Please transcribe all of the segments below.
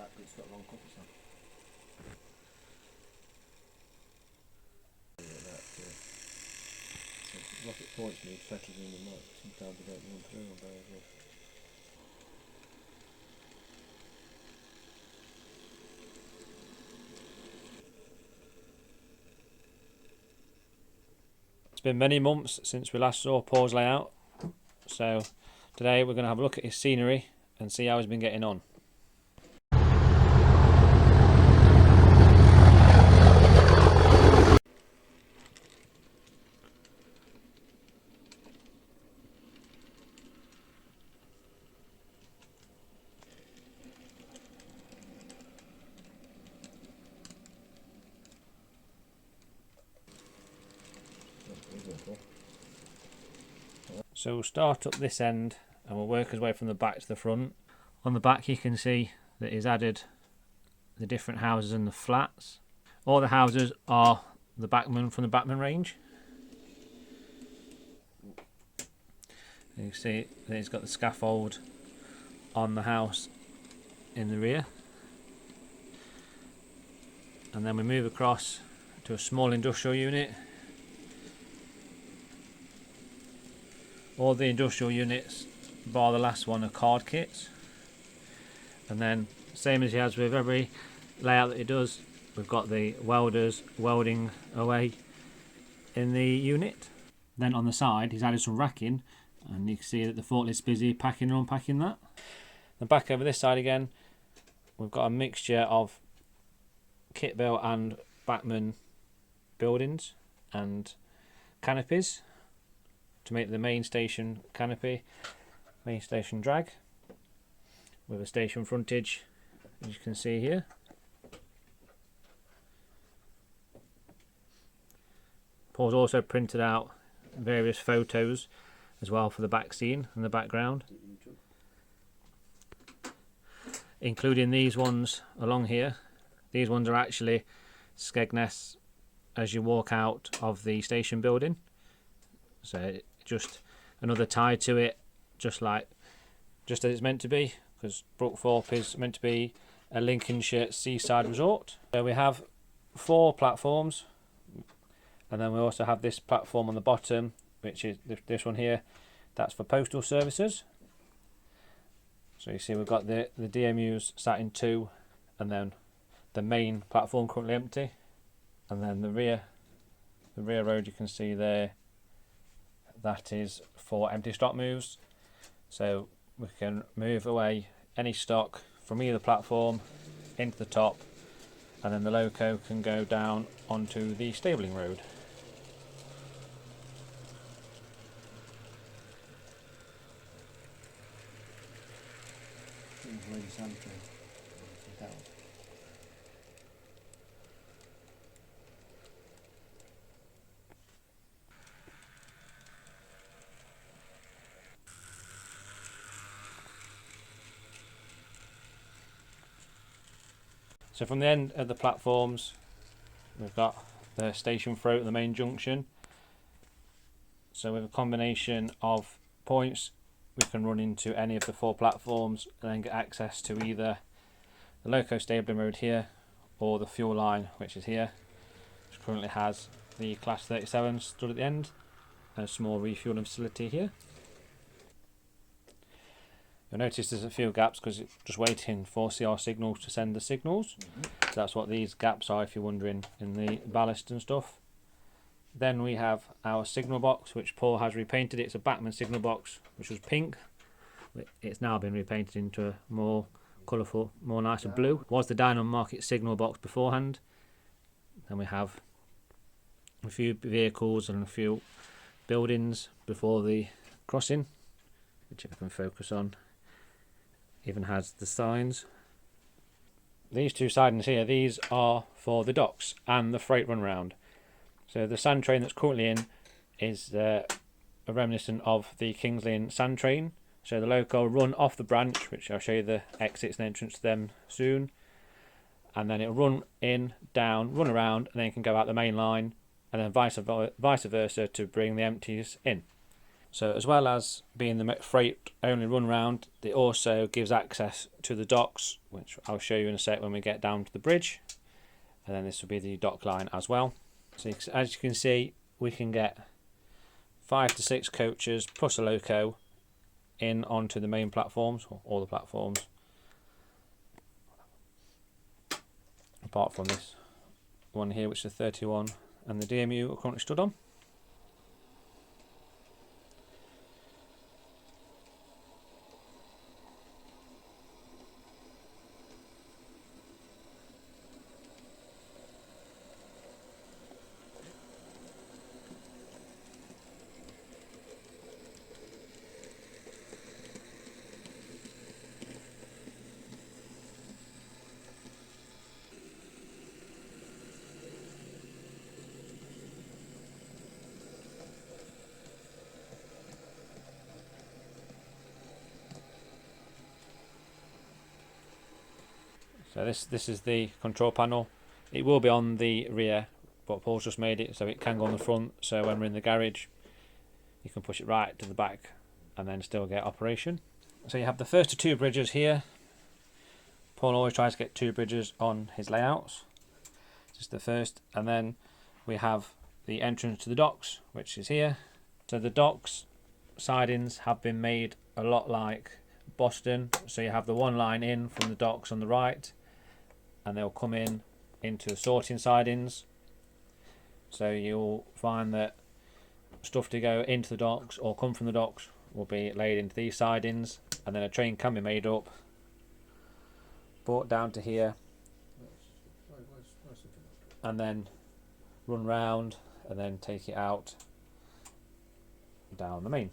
that, but it's got long covers on. So rocket points need settling in the night. Sometimes they don't run through them very good. It's been many months since we last saw Paul's layout, so today we're going to have a look at his scenery and see how he's been getting on. So we'll start up this end and we'll work his way from the back to the front. On the back you can see that he's added the different houses and the flats. All the houses are the backman from the backman range. You can see that he's got the scaffold on the house in the rear. And then we move across to a small industrial unit. All the industrial units, bar the last one, are card kits. And then, same as he has with every layout that he does, we've got the welders welding away in the unit. Then on the side, he's added some racking, and you can see that the forklift's busy packing and unpacking that. Then back over this side again, we've got a mixture of kit built and backman buildings and canopies to make the main station canopy, main station drag, with a station frontage, as you can see here. Paul's also printed out various photos as well for the back scene and the background, including these ones along here. These ones are actually Skegness as you walk out of the station building. So just another tie to it, just as it's meant to be, because Brookthorpe is meant to be a Lincolnshire seaside resort. So we have 4 platforms, and then we also have this platform on the bottom, which is this one here. That's for postal services. So you see we've got the DMUs sat in 2, and then the main platform currently empty, and then the rear road you can see there, that is for empty stock moves. So we can move away any stock from either platform into the top, and then the loco can go down onto the stabling road. So from the end of the platforms, we've got the station throat and the main junction. So with a combination of points, we can run into any of the 4 platforms and then get access to either the loco stabling road here or the fuel line, which is here, which currently has the Class 37 stood at the end and a small refueling facility here. You'll notice there's a few gaps because it's just waiting for CR signals to send the signals. So that's what these gaps are, if you're wondering, in the ballast and stuff. Then we have our signal box, which Paul has repainted. It's a backman signal box, which was pink. It's now been repainted into a more colourful, more nicer blue. It was the Dynamo Market signal box beforehand. Then we have a few vehicles and a few buildings before the crossing, which I can focus on. Even has the signs. These 2 sidings here, these are for the docks and the freight run round. So the sand train that's currently in is a reminiscent of the King's Lynn sand train. So the loco will run off the branch, which I'll show you the exits and entrance to them soon, and then it'll run in, down, run around, and then it can go out the main line, and then vice versa to bring the empties in. So as well as being the freight only run round, it also gives access to the docks, which I'll show you in a sec when we get down to the bridge. And then this will be the dock line as well. So as you can see, we can get 5 to 6 coaches plus a loco in onto the main platforms, or all the platforms, apart from this one here, which is 31 and the DMU are currently stood on. So this is the control panel. It will be on the rear, but Paul's just made it so it can go on the front, so when we're in the garage you can push it right to the back and then still get operation. So you have the first of 2 bridges here. Paul always tries to get 2 bridges on his layouts. Just the first, and then we have the entrance to the docks, which is here. So the docks sidings have been made a lot like Boston, so you have the one line in from the docks on the right, and they'll come in into the sorting sidings. So you'll find that stuff to go into the docks or come from the docks will be laid into these sidings, and then a train can be made up, brought down to here, and then run round and then take it out down the main.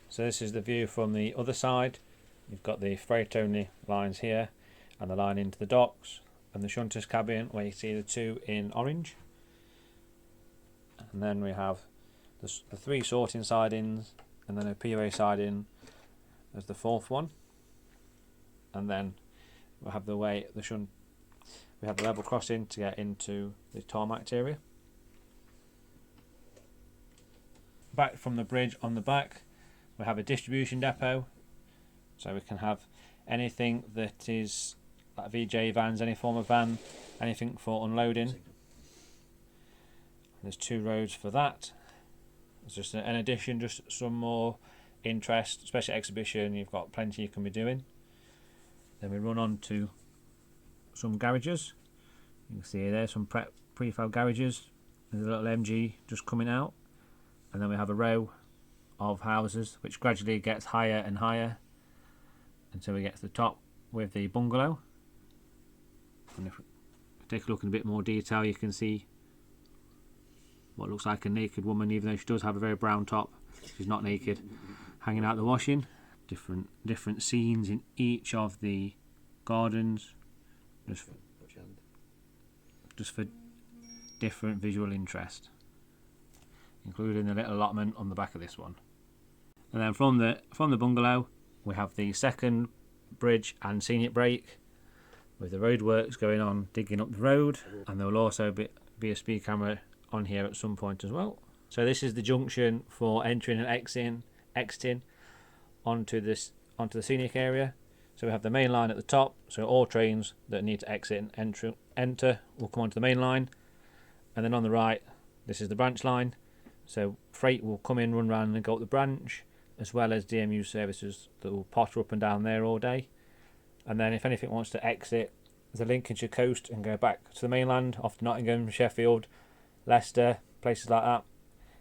So this is the view from the other side. You've got the freight only lines here and the line into the docks and the shunter's cabin where you see the 2 in orange. And then we have the 3 sorting sidings and then a POA siding as the 4th one. And then we have the level crossing to get into the tarmac area. Back from the bridge on the back, we have a distribution depot, so we can have anything that is like VJ vans, any form of van, anything for unloading. There's 2 roads for that. It's just an addition, just some more interest, especially exhibition. You've got plenty you can be doing. Then we run on to some garages. You can see there some prefab garages. There's a little MG just coming out, and then we have a row of houses which gradually gets higher and higher until we get to the top with the bungalow. And if we take a look in a bit more detail, you can see what looks like a naked woman, even though she does have a very brown top. She's not naked, hanging out the washing. Different scenes in each of the gardens, just for different visual interest, including the little allotment on the back of this one. And then from the bungalow we have the second bridge and scenic break with the roadworks going on, digging up the road, and there will also be a speed camera on here at some point as well. So this is the junction for entering and exiting onto the scenic area. So we have the main line at the top, so all trains that need to exit and enter will come onto the main line, and then on the right this is the branch line, so freight will come in, run round and go up the branch, as well as DMU services that will potter up and down there all day. And then if anything wants to exit the Lincolnshire coast and go back to the mainland off to Nottingham, Sheffield, Leicester, places like that,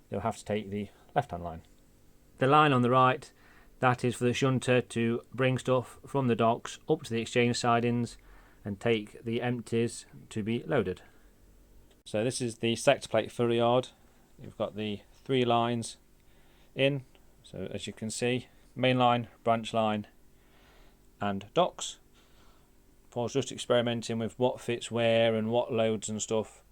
they'll have to take the left hand line. The line on the right, that is for the shunter to bring stuff from the docks up to the exchange sidings and take the empties to be loaded. So this is the sector plate for the yard. You've got the 3 lines in, so as you can see, main line, branch line and docks. Paul's just experimenting with what fits where and what loads and stuff,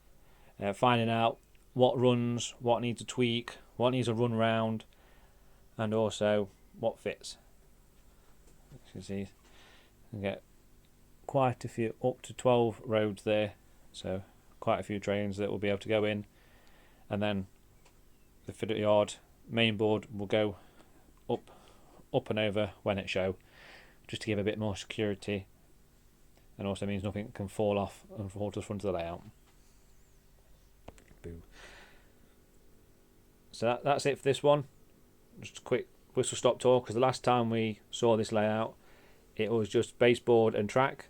finding out what runs, what needs a tweak, what needs a run round, and also what fits. You can see You get quite a few, up to 12 roads there, so quite a few trains that will be able to go in, and then the feeder yard main board will go up and over when it show, just to give a bit more security, and also means nothing can fall off and fall to the front of the layout. Boo. So that's it for this one. Just a quick whistle stop tour, because the last time we saw this layout it was just baseboard and track,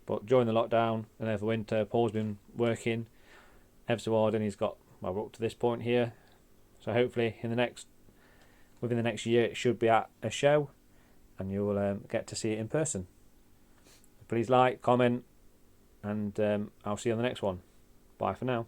but during the lockdown and over winter Paul's been working ever so hard and he's got, well, we're up to this point here, so hopefully within the next year it should be at a show and you'll get to see it in person. Please like, comment, and I'll see you on the next one. Bye for now.